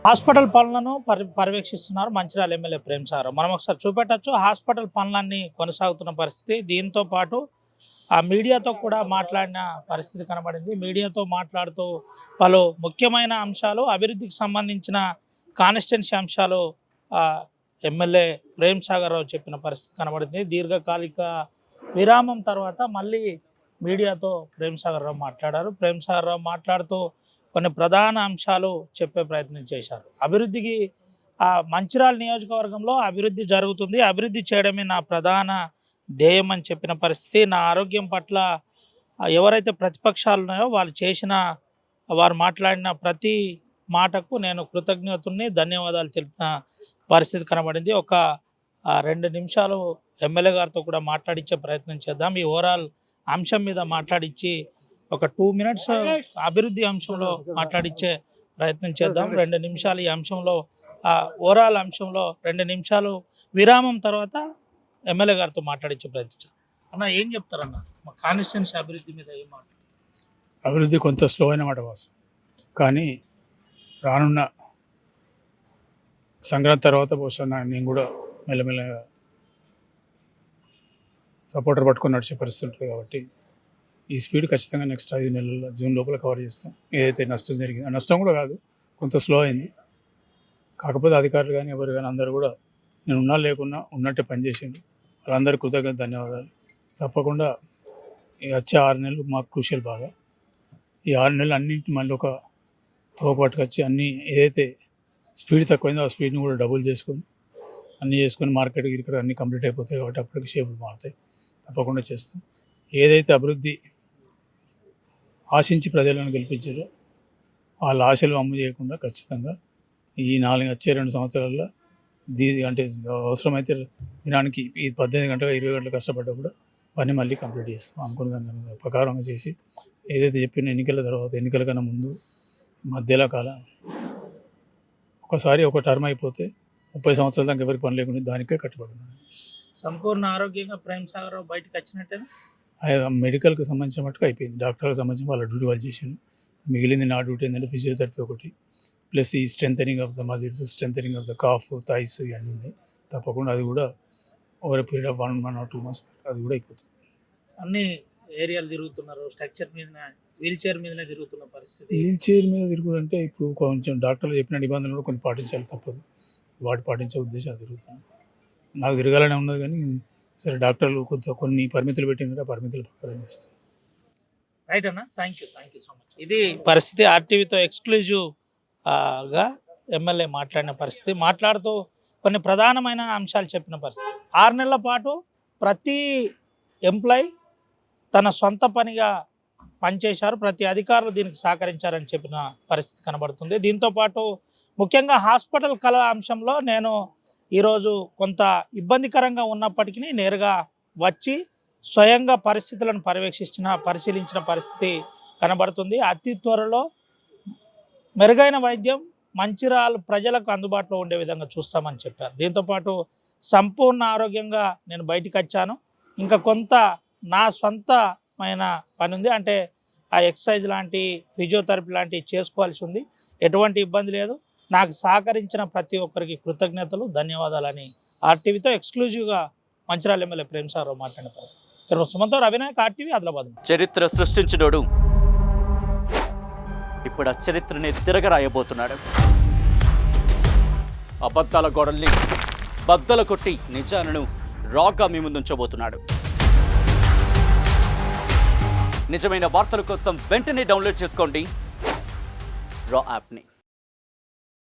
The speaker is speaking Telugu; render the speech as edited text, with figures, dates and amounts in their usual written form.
హాస్పిటల్ పనులను పర్యవేక్షిస్తున్నారు మంచిర్యాల ఎమ్మెల్యే ప్రేమ్ సాగర్. మనం ఒకసారి చూపెట్టచ్చు హాస్పిటల్ పనులన్నీ కొనసాగుతున్న పరిస్థితి. దీంతో పాటు ఆ మీడియాతో కూడా మాట్లాడిన పరిస్థితి కనబడింది. మీడియాతో మాట్లాడుతూ పలు ముఖ్యమైన అంశాలు, అభివృద్ధికి సంబంధించిన కాన్స్టిట్యున్సీ అంశాలు ఎమ్మెల్యే ప్రేమ్ సాగర్ రావు చెప్పిన పరిస్థితి కనబడింది. దీర్ఘకాలిక విరామం తర్వాత మళ్ళీ మీడియాతో ప్రేమ్ సాగర్ రావు మాట్లాడారు. ప్రేమ్ సాగర్ రావు మాట్లాడుతూ కొన్ని ప్రధాన అంశాలు చెప్పే ప్రయత్నం చేశారు. అభివృద్ధికి మంచిర్యాల నియోజకవర్గంలో అభివృద్ధి జరుగుతుంది, అభివృద్ధి చేయడమే నా ప్రధాన ధ్యేయం అని చెప్పిన పరిస్థితి. నా ఆరోగ్యం పట్ల ఎవరైతే ప్రతిపక్షాలు ఉన్నాయో వారు మాట్లాడిన ప్రతి మాటకు నేను కృతజ్ఞతని ధన్యవాదాలు తెలిపిన పరిస్థితి కనబడింది. ఒక 2 నిమిషాలు ఎమ్మెల్యే గారితో కూడా మాట్లాడించే ప్రయత్నం చేద్దాం. ఈ ఓవరాల్ అంశం మీద మాట్లాడించి ఒక 2 మినిట్స్ అభివృద్ధి అంశంలో మాట్లాడించే ప్రయత్నం చేద్దాం. 2 నిమిషాలు ఈ అంశంలో ఓవరాల్ అంశంలో 2 నిమిషాలు విరామం తర్వాత ఎమ్మెల్యే గారితో మాట్లాడించే ప్రయత్నం. అన్న ఏం చెప్తారన్న మా కాన్స్టిట్యున్సీ అభివృద్ధి మీద ఏం మాట? అభివృద్ధి కొంత స్లో అయిన మాట వాస్తవం, కానీ రానున్న సంక్రాంతి తర్వాత బహుశా నేను కూడా మెల్లమెల్లగా సపోర్టర్ పట్టుకొని నడిచే పరిస్థితి ఉంటుంది. కాబట్టి ఈ స్పీడ్ ఖచ్చితంగా నెక్స్ట్ 5 నెలల్లో జూన్ లోపల కవర్ చేస్తాం. ఏదైతే నష్టం జరిగిందో నష్టం కూడా కాదు, కొంత స్లో అయింది. కాకపోతే అధికారులు కానీ ఎవరు కానీ అందరూ కూడా నేను ఉన్నా లేకున్నా ఉన్నట్టే పనిచేసింది. వాళ్ళందరూ కృతజ్ఞత ధన్యవాదాలు. తప్పకుండా ఈ వచ్చే 6 నెలలు మాకు క్రూషియల్ బాగా. ఈ 6 నెలలు అన్నింటి మళ్ళీ ఒక తోక పట్టుకొచ్చి అన్నీ ఏదైతే స్పీడ్ తక్కువైందో ఆ స్పీడ్ని కూడా డబుల్ చేసుకొని అన్నీ చేసుకొని మార్కెట్ ఇక్కడ అన్నీ కంప్లీట్ అయిపోతాయి. కాబట్టి అప్పటికి షేపులు మారుతాయి. తప్పకుండా చేస్తాం. ఏదైతే అభివృద్ధి ఆశించి ప్రజలను గెలిపించారో వాళ్ళ ఆశలు అమ్ము చేయకుండా ఖచ్చితంగా ఈ వచ్చే 2 సంవత్సరాల్లో అంటే అవసరమైతే దినానికి ఈ 18 గంటలు 20 గంటలు కష్టపడ్డా కూడా పని మళ్ళీ కంప్లీట్ చేస్తాం. అనుకున్న దాని ప్రకారంగా చేసి ఏదైతే చెప్పిన ఎన్నికల తర్వాత ఎన్నికల కన్నా ముందు మధ్యలో కాలం ఒకసారి ఒక టర్మ్ అయిపోతే 30 సంవత్సరాల దాకా ఎవరికి పని లేకుండా దానికే కట్టుబడున్నాను. సంపూర్ణ ఆరోగ్యంగా ప్రేమ్ సాగర్ రావు బయటకు వచ్చినట్టే మెడికల్కి సంబంధించిన మటుకు అయిపోయింది. డాక్టర్లకు సంబంధించిన వాళ్ళ డ్యూటీ వాళ్ళు చేశాను. మిగిలింది నా డ్యూటీ ఏంటంటే ఫిజియోథెరపీ ఒకటి, ప్లస్ ఈ strengthening of the muscles, strengthening of the calf, thighs ఇవన్నీ ఉన్నాయి. తప్పకుండా అది కూడా over period of 1 or 2 months అది కూడా అయిపోతుంది. అన్ని ఏరియాలు తిరుగుతున్నారు, స్ట్రక్చర్ మీద వీల్ చైర్ మీదనే తిరుగుతున్న పరిస్థితి. వీల్ చైర్ మీద తిరుగుతుంటే ఇప్పుడు కొంచెం డాక్టర్లు చెప్పిన నిబంధనలు కూడా కొన్ని పాటించాలి, తప్పదు. వాటి పాటించే ఉద్దేశం తిరుగుతాను. నాకు తిరగాలనే ఉన్నది, కానీ సరే డాక్టర్లు కొన్ని పరిమితులు పెట్టిన ఆ పరిమితుల ప్రకారం చేస్తాం. రైట్ అన్న, థ్యాంక్ యూ సో మచ్. ఇది పరిస్థితి. ఆర్టీవీతో ఎక్స్క్లూజివ్గా ఎమ్మెల్యే మాట్లాడిన పరిస్థితి. మాట్లాడుతూ కొన్ని ప్రధానమైన అంశాలు చెప్పిన పరిస్థితి. 6 నెలల పాటు ప్రతి ఎంప్లాయీ తన సొంత పనిగా పనిచేశారు, ప్రతి అధికారులు దీనికి సహకరించారని చెప్పిన పరిస్థితి కనబడుతుంది. దీంతోపాటు ముఖ్యంగా హాస్పిటల్ కళ అంశంలో నేను ఈరోజు కొంత ఇబ్బందికరంగా ఉన్నప్పటికీ నేరుగా వచ్చి స్వయంగా పరిస్థితులను పరిశీలించిన పరిస్థితి కనబడుతుంది. అతి త్వరలో మెరుగైన వైద్యం మంచిర్యాల ప్రజలకు అందుబాటులో ఉండే విధంగా చూస్తామని చెప్పారు. దీంతోపాటు సంపూర్ణ ఆరోగ్యంగా నేను బయటికి వచ్చాను, ఇంకా కొంత నా సొంతమైన పని ఉంది, అంటే ఆ ఎక్సర్సైజ్ లాంటి ఫిజియోథెరపీ లాంటివి చేసుకోవాల్సి ఉంది. ఎటువంటి ఇబ్బంది లేదు. నాకు సహకరించిన ప్రతి ఒక్కరికి కృతజ్ఞతలు, ధన్యవాదాలని ఆర్టీవీతో ఎక్స్క్లూజివ్గా మంచిర్యాల ఎమ్మెల్యే ప్రేమ్ సాగర్ రావు మాట్లాడిన పరిస్థితి. సుమంతో రవినాయక్, ఆర్టీవీ, ఆదిలాబాద్. చరిత్ర సృష్టించినోడు ఇప్పుడు ఆ చరిత్రని తిరగరాయబోతున్నాడు. అబద్ధాల గోడల్ని బద్దల కొట్టి నిజాలను రాగా మీ ముందుంచబోతున్నాడు. నిజమైన వార్తల కోసం వెంటనే డౌన్లోడ్ చేసుకోండి రా యాప్ని.